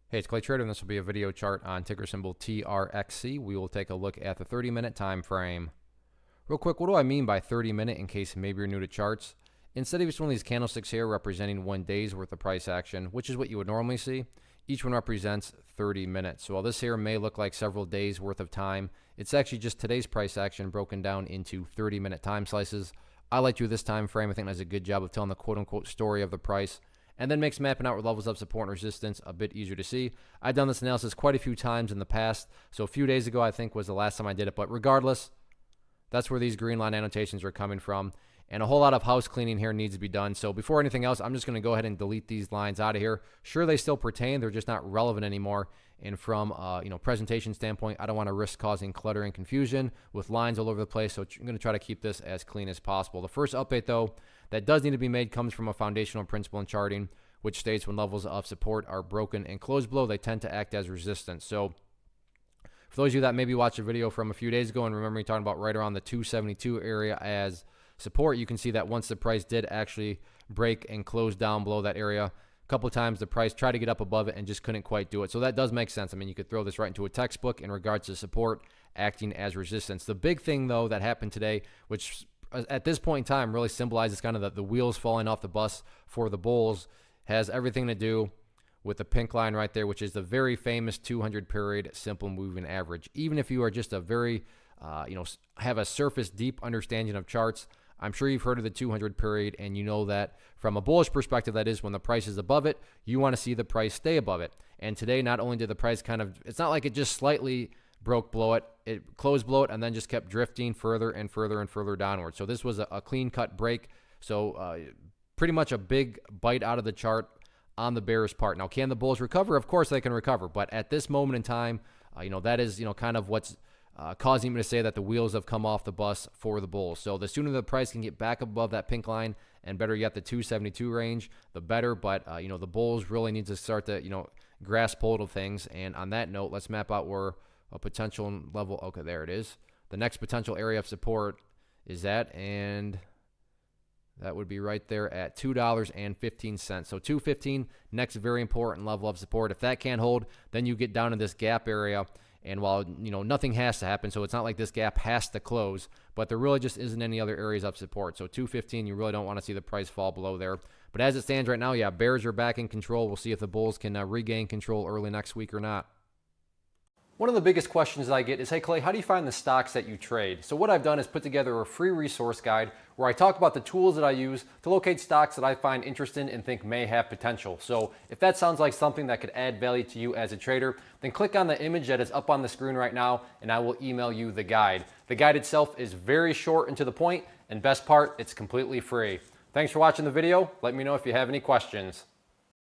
Hey, it's Clay Trader, and this will be a video chart on ticker symbol TRXC. We will take a look at the 30-minute time frame. Real quick, what do I mean by 30-minute in case maybe you're new to charts? Instead of just one of these candlesticks here representing 1 day's worth of price action, which is what you would normally see, each one represents 30 minutes. So while this here may look like several days worth of time, it's actually just today's price action broken down into 30-minute time slices. I like to do this time frame. I think that's a good job of telling the quote-unquote story of the price, and then makes mapping out levels of support and resistance a bit easier to see. I've done this analysis quite a few times in the past, so a few days ago I think was the last time I did it, but regardless, that's where these green line annotations are coming from, and a whole lot of house cleaning here needs to be done. So before anything else, I'm just going to go ahead and delete these lines out of here. Sure, they still pertain, they're just not relevant anymore, and from presentation standpoint, I don't want to risk causing clutter and confusion with lines all over the place, so I'm going to try to keep this as clean as possible. The first update, though, that does need to be made comes from a foundational principle in charting, which states when levels of support are broken and closed below, they tend to act as resistance. So for those of you that maybe watched a video from a few days ago and remember me talking about right around the 272 area as support, you can see that once the price did actually break and close down below that area, a couple of times the price tried to get up above it and just couldn't quite do it. So that does make sense. I mean, you could throw this right into a textbook in regards to support acting as resistance. The big thing, though, that happened today, which at this point in time really symbolizes kind of the wheels falling off the bus for the bulls, has everything to do with the pink line right there, which is the very famous 200 period simple moving average. Even if you are just a very, have a surface deep understanding of charts, I'm sure you've heard of the 200 period, and you know that from a bullish perspective, that is when the price is above it, you want to see the price stay above it. And today, not only did the price it's not like it just slightly broke below it, it closed below it and then just kept drifting further and further and further downward. So this was a clean cut break. So pretty much a big bite out of the chart on the bearish part. Now, can the bulls recover? Of course they can recover, but at this moment in time, that is, kind of what's causing me to say that the wheels have come off the bus for the bulls. So the sooner the price can get back above that pink line, and better yet the 272 range, the better. But the bulls really need to start to grasp hold of things. And on that note, let's map out where a potential level, okay, there it is, the next potential area of support is at, and that would be right there at $2.15. So $2.15, next very important level of support. If that can't hold, then you get down in this gap area. And while, nothing has to happen, so it's not like this gap has to close, but there really just isn't any other areas of support. So $2.15, you really don't want to see the price fall below there. But as it stands right now, yeah, bears are back in control. We'll see if the bulls can regain control early next week or not. One of the biggest questions that I get is, hey Clay, how do you find the stocks that you trade? So what I've done is put together a free resource guide where I talk about the tools that I use to locate stocks that I find interesting and think may have potential. So if that sounds like something that could add value to you as a trader, then click on the image that is up on the screen right now and I will email you the guide. The guide itself is very short and to the point, and best part, it's completely free. Thanks for watching the video. Let me know if you have any questions.